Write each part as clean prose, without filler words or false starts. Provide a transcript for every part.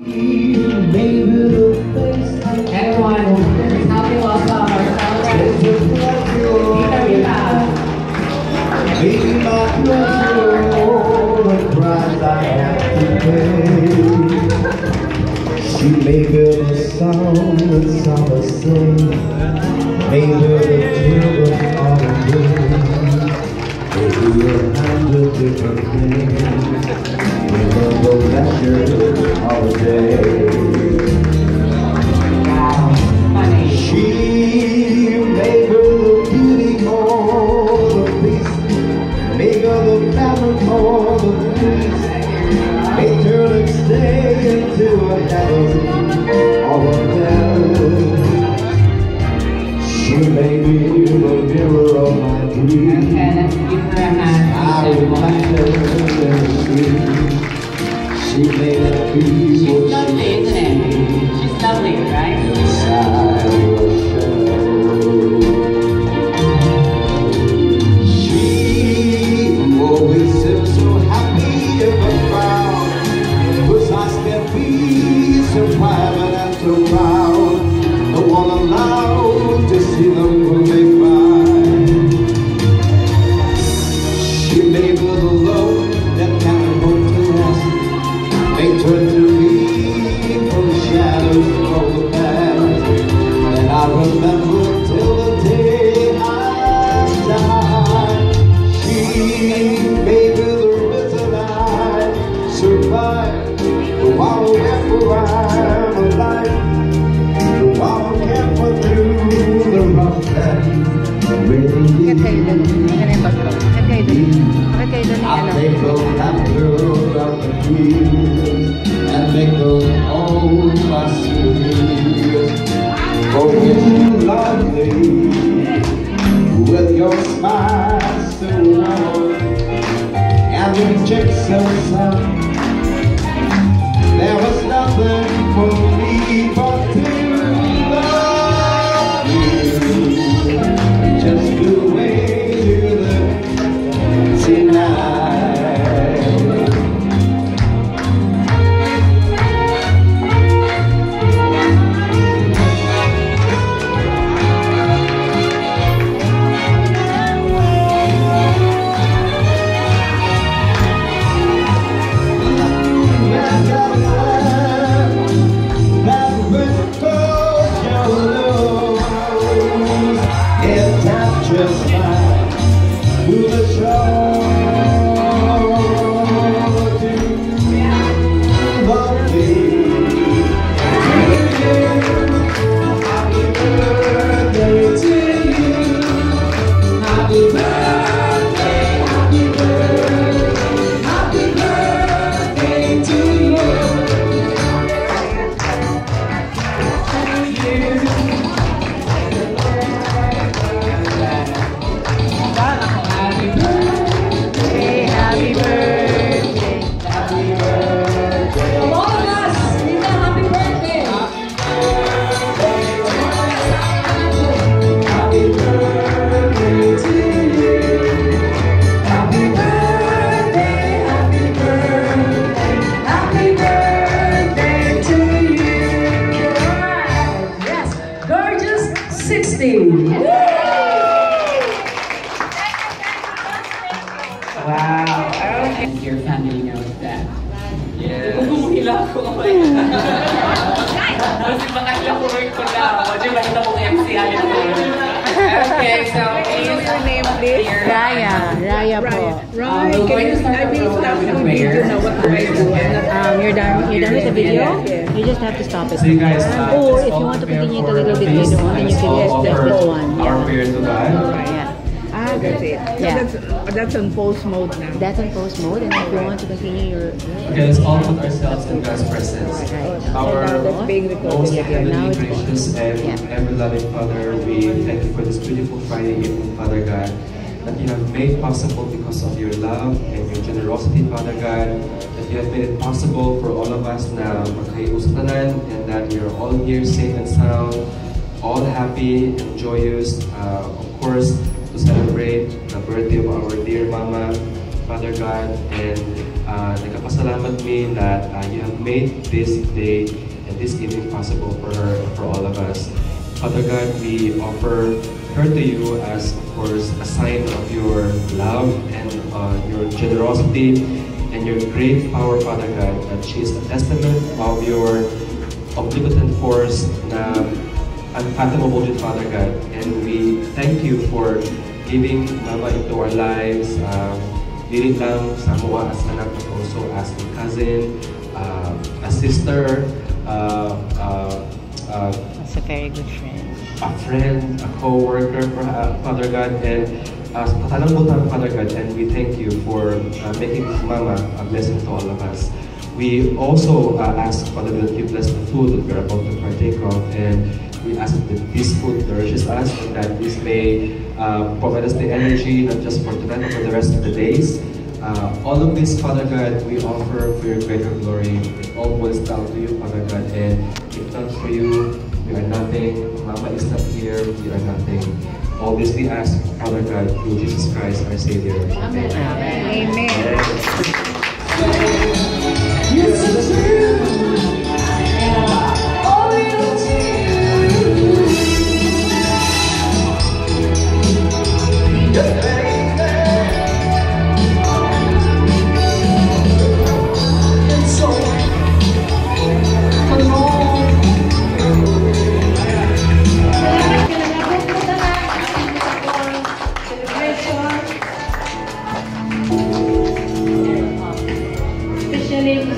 Everyone, happy welcome our celebrant. Baby, my pleasure, the price I have to pay. She may build a song that summer sing, may build a children on the green. They do 100 different things, remember pleasure holiday. Wow, funny. She may build a beauty more the beast, make her the fabric more the peace, make her to stay into a heaven all of them. She may be the mirror of my dreams. Okay, let's give her a hand. I reflect her in the street. She may not be She's what lovely, isn't it? She's lovely, right? inside your shell. She always seems so happy in the crowd, 'cause I can be so private and so proud. No one allowed to see them when they cry. She may be the love that can't hope to last. They turn to me from the shadows of the past, and I remember till the day I die. She may be the reason I survive, the while whenever I'm alive, the while I can't put through the rough times. Bakit kayo doon? Ano yung background? Bakit kayo doon? Bakit kayo doon I yung ano? make those laughter of the years and make those all my souvenirs. Oh, you lovely with your smile so warm and your cheeks so soft. There was nothing for me but to love you. Just the way you look tonight. That whisper your nose, it touches mine through the shoulder. Happy birthday to you. Happy birthday, happy birthday, happy birthday to you. Happy birthday. Hey, happy birthday! Happy birthday. To all of us, Nina, happy birthday. Happy birthday to you. Happy birthday, happy birthday, happy birthday to you. Yes, gorgeous 60. Wow. Okay. And your family knows that. Yes. Umila ko. Kasi makakila ko rin ko na. Medyo basta kong MC alin ko. Okay, so Your name, please? Raya. Raya po. We're going to start the program with a prayer. You're done with the video? You just have to stop it. So you guys, Or let's if you all want to prepare continue it a for little the bit feast, later on, then you let's can all just offer this one. our prayers to God. Yeah. Ah, that's it. Yeah. So that's on post mode now. That's on post mode, and if you want to continue your... Okay, let's all put ourselves in God's presence. Right. Our That's being recorded most again. Now heavenly, it's- gracious, and Yeah. ever-loving Father, we thank you for this beautiful Friday evening, Father God, that you have made possible because of your love and your generosity, Father God, that you have made it possible for all of us na magkaiustanan, and that we are all here safe and sound, all happy and joyous, of course, to celebrate the birthday of our dear Mama, Father God, and nagkapasalamat me that you have made this day and this evening possible for her and for all of us. Father God, we offer her to you as, of course, a sign of your love and your generosity and your great power, Father God, that she is a testament of your omnipotent force na unfathomable, Father God. And we thank you for giving Mama into our lives. Dili lang sa mua as anak, but also as a cousin, a sister, That's a very good friend. a friend, a co-worker, Father God, and tatalangbutan, Father God, and we thank you for making Mama a blessing to all of us. We also ask, Father God, you bless the food that we're about to partake of, and we ask that this food nourishes us and that this may provide us the energy, not just for tonight, but for the rest of the days. All of this, Father God, we offer for your greater glory. It all boils down to you, Father God, and if not for you, we are nothing. Mama is not here, we are nothing. All this we ask, Father God, through Jesus Christ, our Savior. Amen. Amen.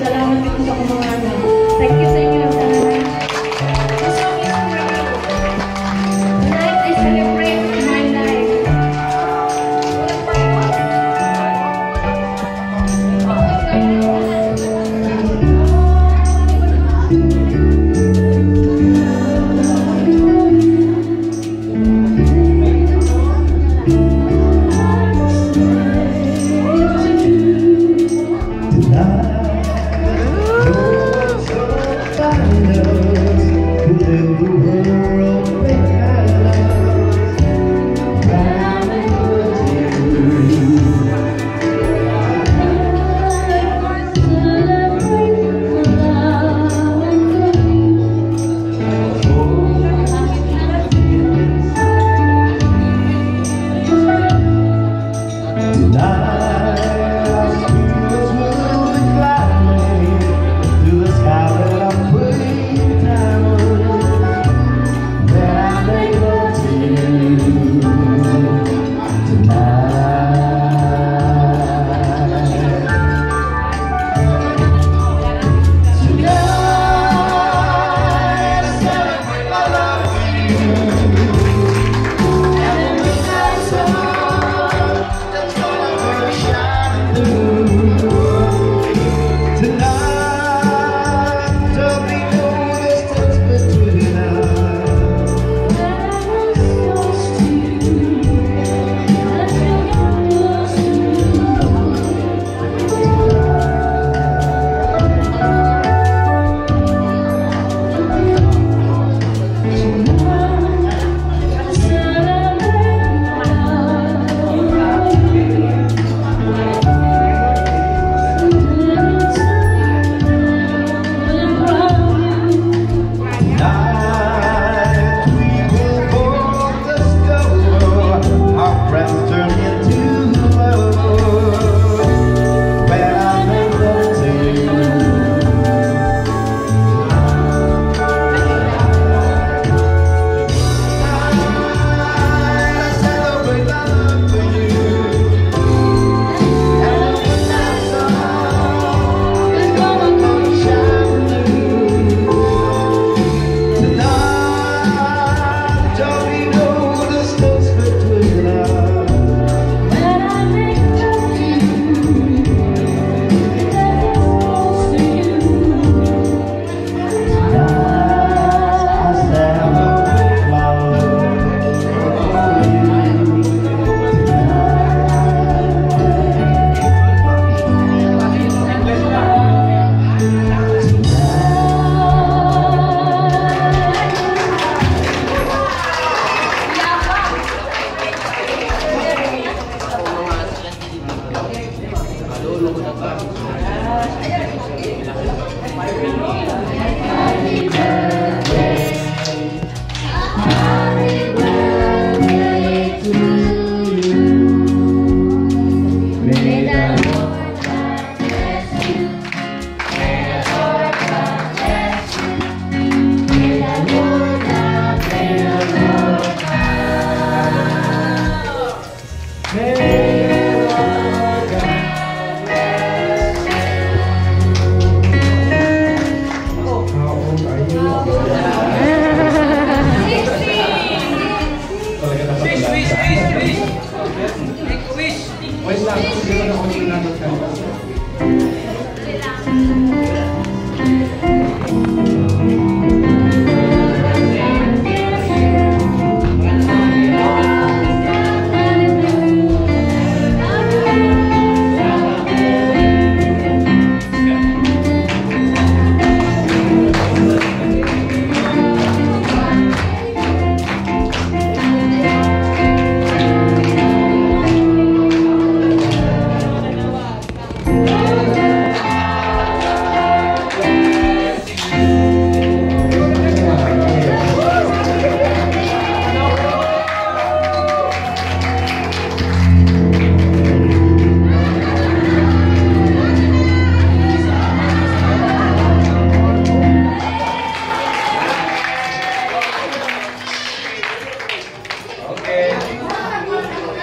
Salamat dito sa mga anak. Thank you sa inyo lang talaga. Tonight I celebrate my life.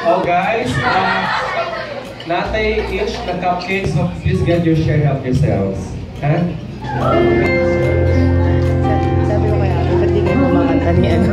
Oh guys, natay each na cupcakes, so please get your share, help yourselves. Ha? Sabi ko kaya, ba't di kayo kumakanta ni ano?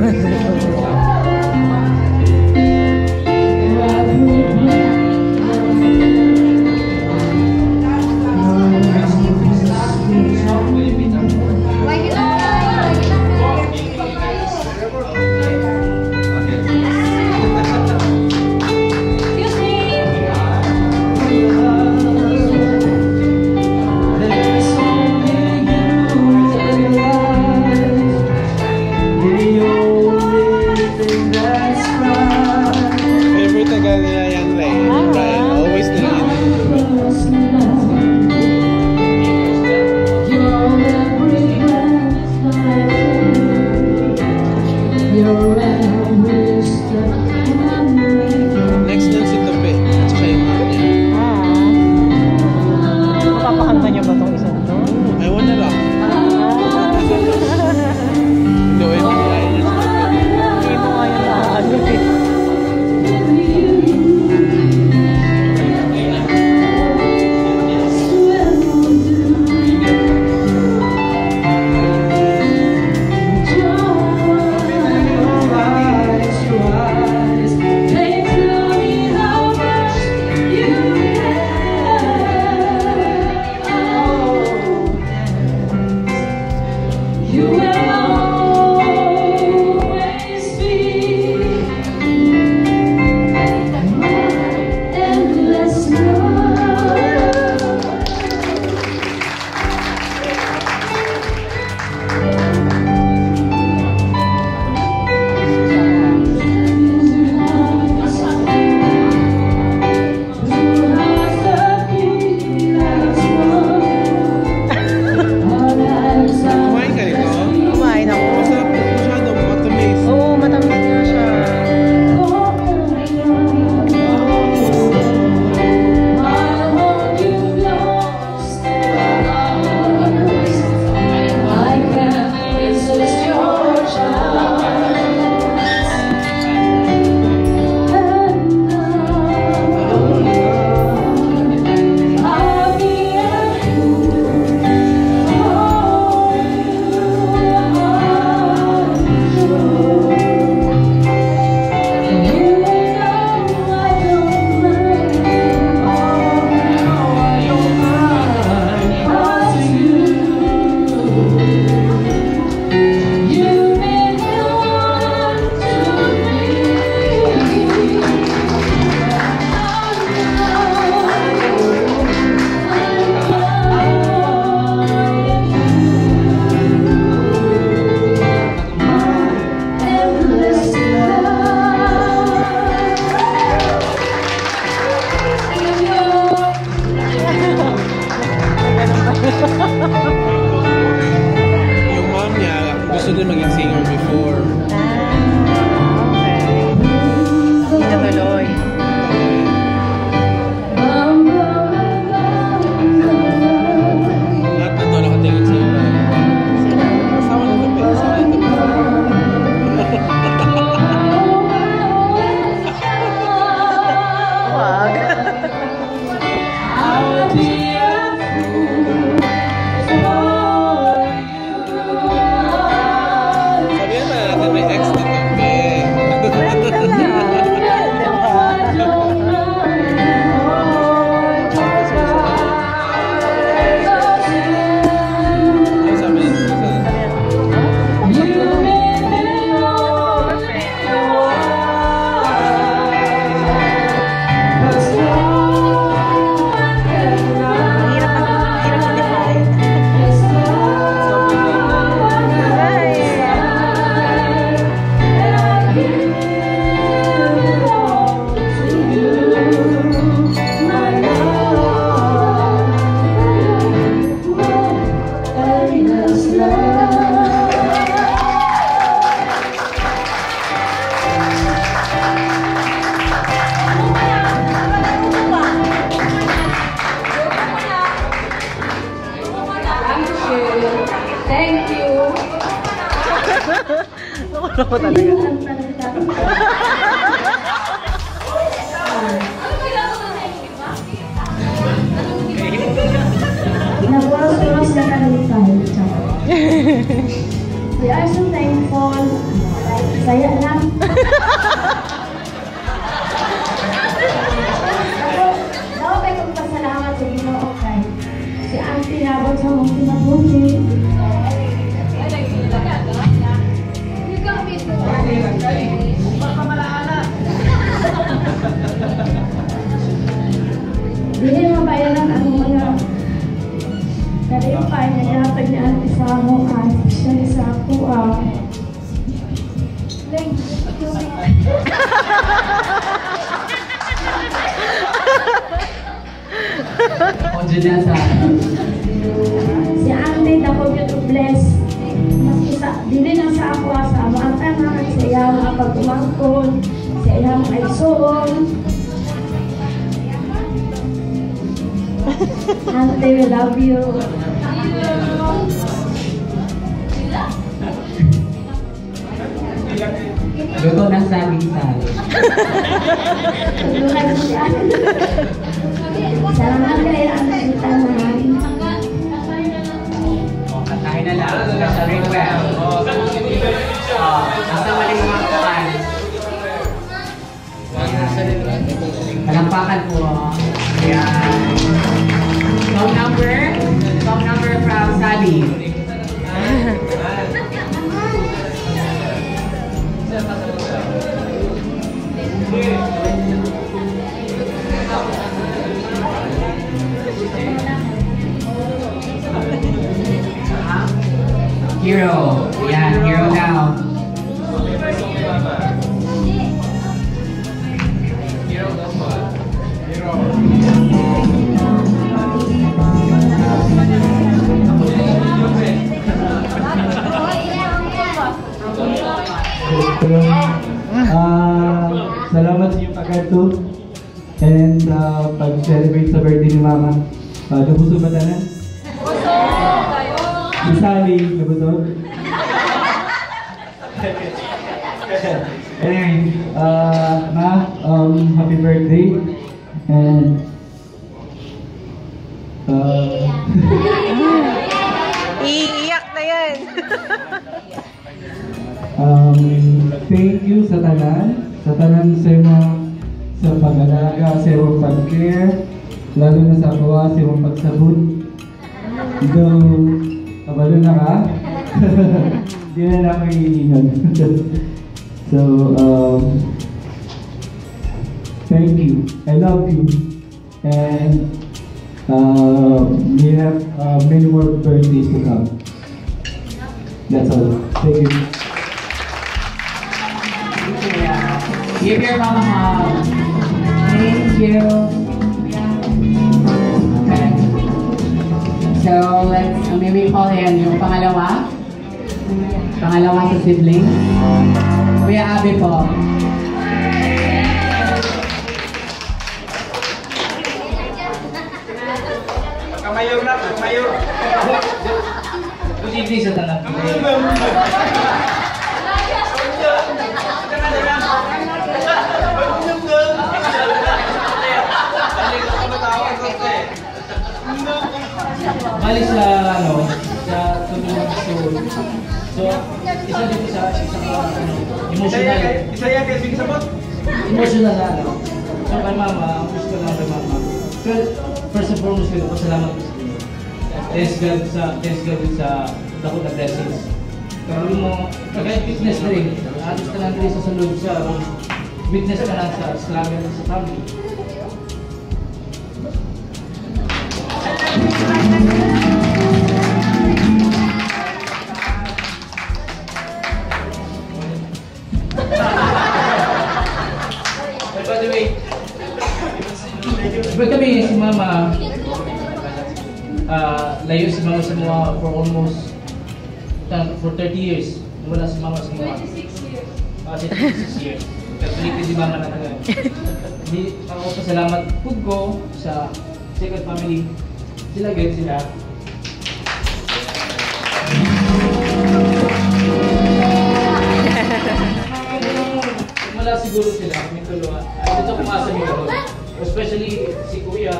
Yung mom niya, gusto din maging singer before. Okay. Hindi natuloy. Lahat na to nakatingin sa iyo. Asawa na tabi, asawa na tabi. Wag. endless love. Thank you. Loko talaga. Nabuwas-buwas na kalipay. We are so thankful. Saya lang. Ako may magpasalamat sa Ginoo kay si Auntie nabot sa mong kinabuhi. Dili mabayaran ang mga kalipay na yatag ni Auntie sa mo at siya sa ako O dyan sa si Auntie dako yung bless. Mas isa, dili lang sa ako sa mga tanan, sa iyang mga pagkumangkon, sa iyang aigsoon. Auntie, we love you. luto ng saging-sag. Tulungan siya. Salamat kayo ang tanan. O, kantahin na lang. Special request. Nasa maling mga kuhan. Palampakan po. Ayan. Song number from Sally. Hero. Yeah, hero now. Salamat sa inyong pagkanto and pag-celebrate sa birthday ni Mama. Nabuso ba tanan? Si Sally, nabuso? Anyway, Ma, happy birthday and Iiyak na yan. thank you sa tanan sa sa pag-alaga, sa imong pag-care, lalo na sa kawa, sa imong pagsabot. Though, kabalo na ka, di na ako iingat. So, thank you. I love you. And we have many more birthdays to come. That's all. Thank you. Give your mama a hug. Thank you. Okay. So, maybe call in yung pangalawa. Pangalawa sa sibling. Kuya Abby po. Kamayor na, kamayor. Good evening sa tanan. Bali sa sa tulong so isa dito sa emotional. Isa yan kasi sabot. Emotional na So kay Mama, gusto lang kay Mama. So first and foremost, salamat po sa inyo. Thanks God sa dako na blessings. Pero mo, kahit witness na rin, alis ka lang rin sa salud siya, witness ka lang sa struggle sa family. By the way, kami si Mama, layo si Mama sa mga for almost for 30 years, wala si mama sa mga. 26 years. Kapilitin si mama na ngayon. Hindi ako pasalamat po ko sa second family. Sila ganyan sila. Wala siguro sila, may tulungan. Ay, ito pumasa nila ko. Especially si Kuya,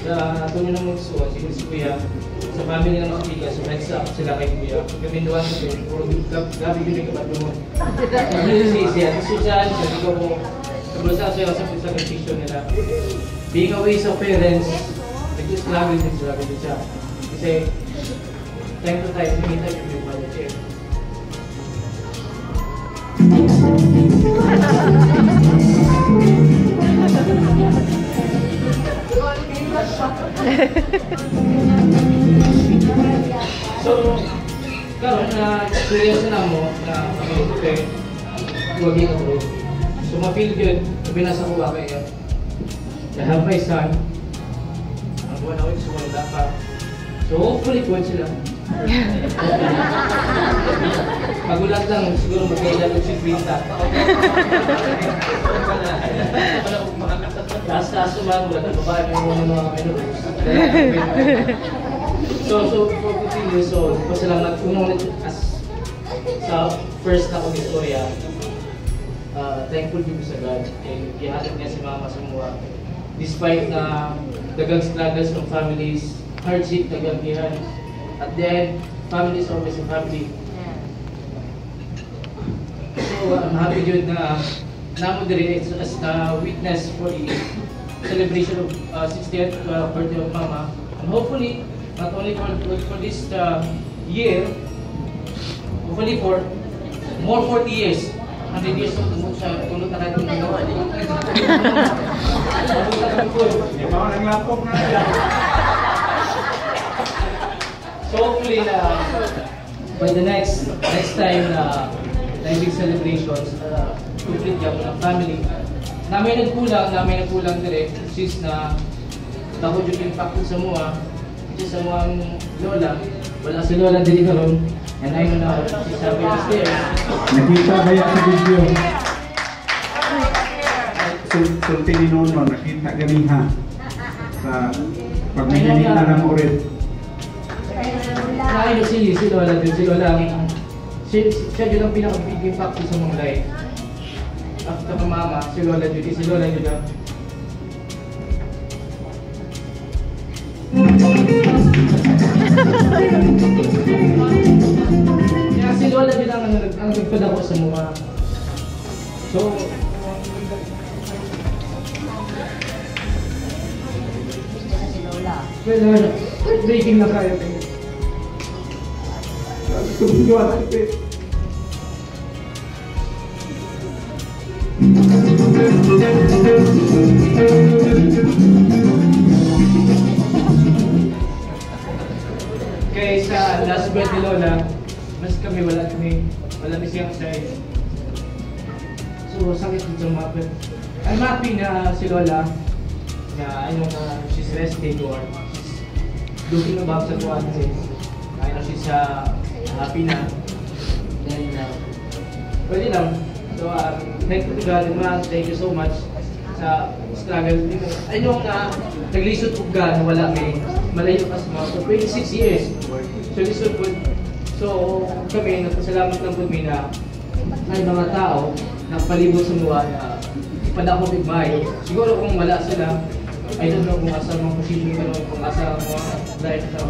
sa tulong ng magsuwa, siguro si Kuya, sa family ng mga kaibigan, so heads up sila kay Kuya. Kami doon sa Kuya, puro gabi yun yung kapat mo. Hindi siya, Susan, siya, ikaw po, kabulasan siya sa sacrifice nila. Being away sa parents, nag-struggle din sila kaya siya. Kasi, time to time, hindi tayo yung pag-share. So, karon na experience na mo na pag-ibig huwag yung ako. So, ma-feel good, sabi na sa kuha kayo. I have my son. Ang buwan ako yung sumanda pa. So, hopefully, kuwan sila. Pagulat lang, siguro magkailan si Quinta. Taas-taas naman, wala na babae ng mga minutes. So, for 15 years old, pasalamat kung as sa first na kong istorya, thankful din sa God. Ihatid niya si mama sa mga. Despite na dagang struggles ng families, hardship, nagagihan, at the end, family is always a family. So, I'm happy good na namo diri as a witness for the celebration of 60th birthday of Mama. And hopefully, not only for this year, hopefully for more 40 years. 100 years old, tumot siya, tulot na kahit yung nagawa. So hopefully, by the next time na big celebrations, complete niya po ng family. Namin nagkulang direct, since na takot yung impact sa mga, which is sa mga lola. Wala si lola din karon. And I know na si Sabi na stairs. Nakita ba yan sa video? Sulti ni Nono, nakita galing ha. Sa pagmigilin na ng ulit. Nakainom si lola din, si lola. Siya yun ang pinaka-big impact sa mga life. After ka mama, si lola yun, si lola yun lang. Kaya si lola din ang nagpadako sa mga. So, well, breaking na kayo. Okay, sa last birthday ni Lola, mas kami wala siyang side. So, sakit dito mapit. I'm happy na si Lola na I know na she's resting or she's looking about sa kuwan. I know she's happy na. Then, pwede lang. So, thank you to God and man, thank you so much sa struggle. I know na naglisod ko God na wala may malayo pa sa mga. So, 26 years. So, lisod po. So, kami, nagpasalamat lang po kami na may mga tao na palibot sa mga na ipadako bigmay. Siguro kung wala sila, I don't know kung asa mga position ka nun, kung asa mga life na.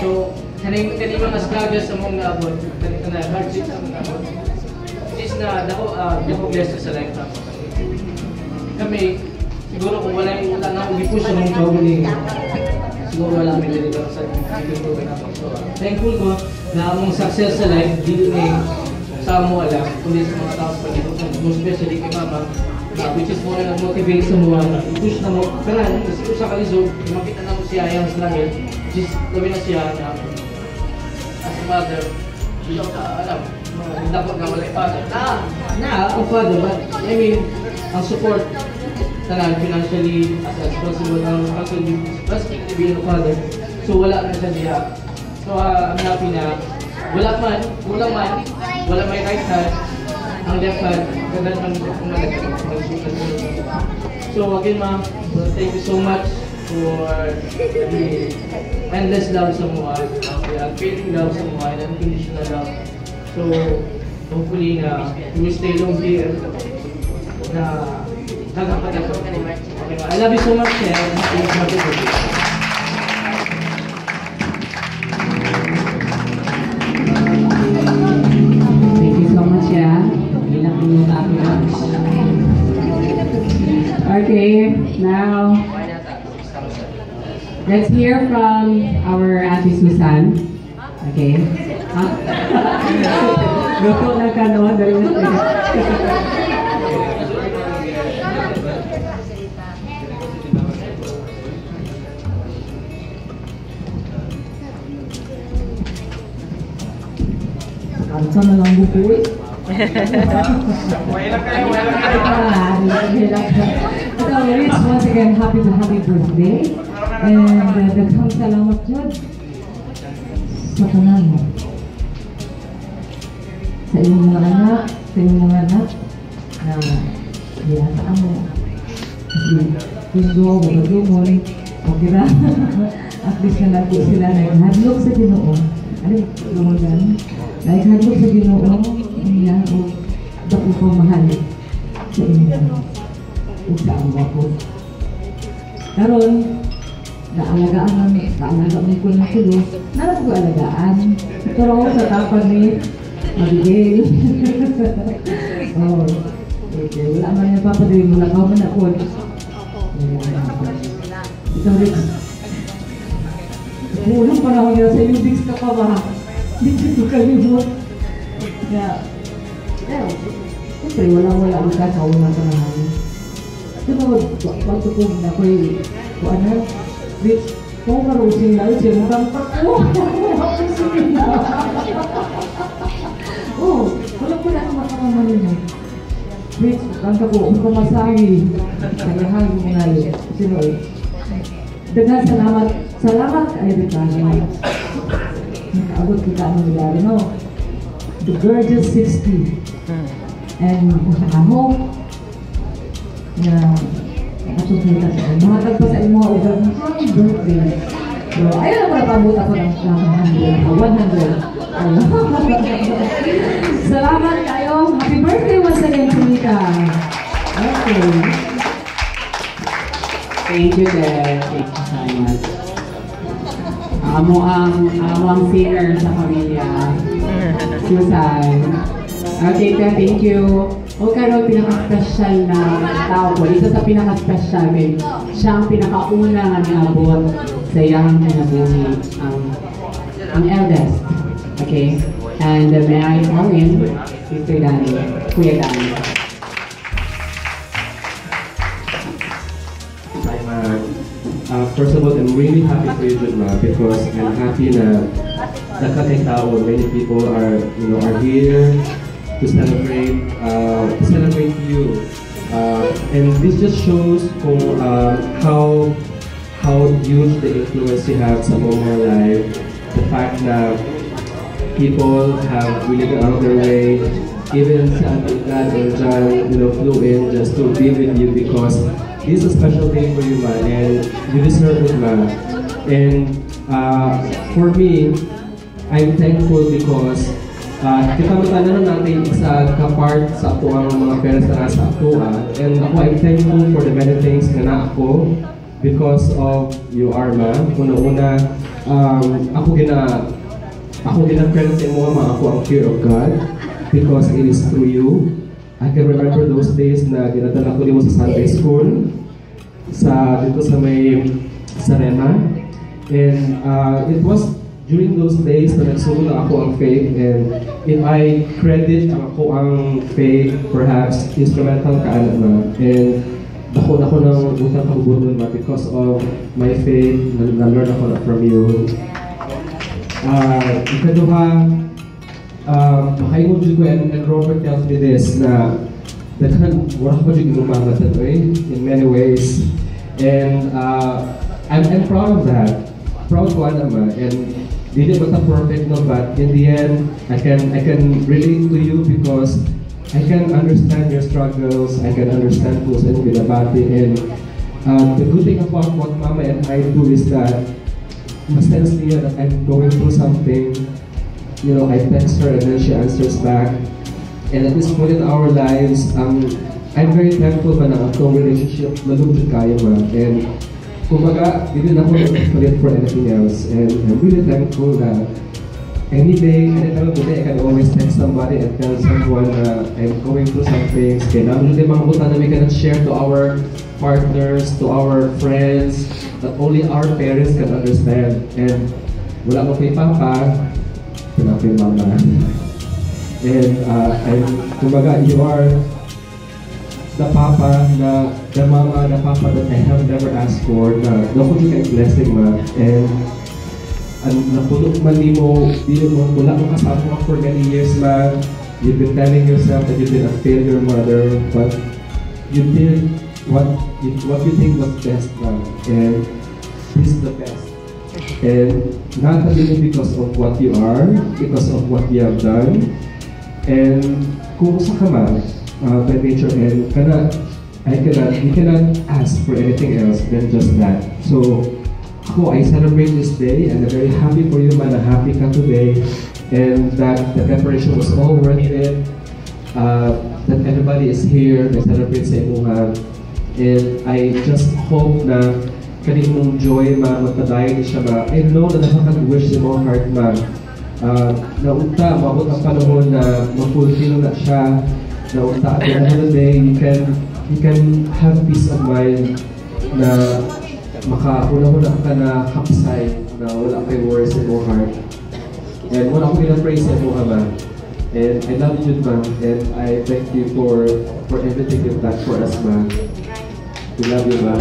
So, kanina mga struggles sa mga abot, kanina hardship sa mga abot. Is na dako blessed sa life na. Kami, siguro kung wala na i-push ang mga kauli, siguro wala may deliver sa dito na ako. So, thankful ko na among success sa life, dito sa mo alam, kundi sa mga tao sa pagkakot, most especially kay Mama, which is more nag-motivate sa mga i-push na mo. Kanan, kasi kung sa kalisod, makita na mo siya yung struggle, which is gawin na siya na as a mother, bilang alam, dapat nga wala yung father. Ang father, but I mean, ang support tanan financially as a responsible ng actually being a father. So wala na siya. So I'm happy na Wala may right hand, ang left hand, ganun ang So again ma'am, thank you so much for the endless love sa mga, the unfailing love sa mga, and unconditional love. So hopefully na you will stay long here na nagkapat ako. Okay, I love you so much and happy birthday. Thank you so much, yeah. Okay, now let's hear from our Ate Susan. Okay. Gusto na ka no? Kansa na lang bukoy. Once again, happy birthday. And daghang salamat jud sa tanan mo. Sa iyong mga anak na biyasaan mo. Gusto mo, magagumon, okay na. At least na natin sila naghadlok sa Ginoo. Ano yung gan? Naghadlok sa Ginoo, niya o dako ko mahal sa inyo. O sa awa ko. Karon, naalagaan ko ng tulo, narap ko alagaan. Pero sa tapan ni Mabigay. Oh, okay. Wala man yung papadawin mo lang ako man ako. Ito Rix. Unang panahon nila sa iyo, Rix ka pa ba? Hindi ko kalimot. Pero, siyempre wala ang kakaunang panahon. Ito na pagtukog na ko yung ano, Rix, kung marusin na siya mo kang pako. Oh, wala ko na ang makakamanin mo. Rich, kanta ko, ang pamasahe. Kayahal mo nga yun. Sino eh? Dengan salamat ay Rita naman. Nakaabot kita ang nangyari, no? The gorgeous 60. And I hope na nakasusunod sa iyo. Mahatag pa sa iyo mga ugat ng birthday. So, ayun na pala pabot ako ng 100. Salamat kayo. Happy birthday once again, Tulita. Okay. Thank you, Dad. Thank you so much. Amo ang singer sa pamilya. Susan. Okay, Dad, thank you. O karon pinaka-special na tao ko. Isa sa pinaka-special, siya ang pinakauna na niabot sa iyang nabuhi, ang eldest. Okay, and may I call in Mr. Danny, Kuya Danny. First of all, I'm really happy for you, Junma, because I'm happy na nakakita many people are here to celebrate you, and this just shows how huge the influence you have sa mga life. The fact that people have really gone out of their way, even Dad and John, flew in just to be with you because this is a special day for you, man, and you deserve it, man. And for me, I'm thankful because kita matanan natin isa ka-part sa ato ang mga parents na nasa ato, and ako I'm thankful for the many things na ako because of you, Arma. Una-una, ako gina-friend sa imo mga ako ang fear of God because it is through you. I can remember those days na ginadala ko sa Sunday school dito sa may Sarena, and it was during those days na nagsulo na ako ang faith, and if I credit ako ang faith, perhaps instrumental ka na, and ako ng utang kabubunon ma because of my faith na learn ako na from you. Ikaduha, makaingon dito ko, and Robert tells me this, na wala ko dito inumangat in many ways, and I'm proud of that. Proud ko naman, and Dili ba ta perfect no, but in the end, I can relate to you because I can understand your struggles. I can understand who's in binabati, and the good thing about what Mama and I do is that ma-sense niya that I'm going through something. You know, I text her and then she answers back. And at this point in our lives, I'm very thankful man na ang relationship nalugod kayo man. And kumbaga, hindi na ako nag-split for anything else. And I'm really thankful that any day, any time of the day, I can always text somebody and tell someone I'm going through some things. Kaya namin yung mga buta na we cannot share to our partners, to our friends, that only our parents can understand. And wala mo kay Papa, wala kay Mama. And kumbaga, you are the Papa, the Mama, the Papa that I have never asked for. Nakulit kay blessing ma. And napulot man ni mo, wala mo kasama for many years ma. You've been telling yourself that you've been a failure mother, but you did what you think was best ma. And this is the best. And not only because of what you are, because of what you have done. And kung sa ka man, by nature, and we cannot ask for anything else than just that. So, I celebrate this day, and I'm very happy for you, man. Happy ka today, and that the preparation was all worth it. That everybody is here, they celebrate sa imuha, and I just hope na kaning mong joy, ma, magpadayon siya, ma. I know na nakakag-wish sa mga heart, ma. Naunta, maabot ang panahon na ma-fulfill na siya. Naunta, at the end of the day, you can have peace of mind na makauna-una ka na hapsay, na wala kay worries in your heart. And wala ko pina-praise sa mga ma. And I love you, ma. And I thank you for everything you've done for us, ma. We love you, ma.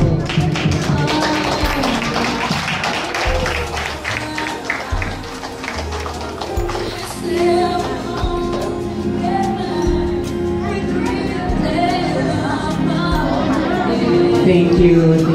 Thank you.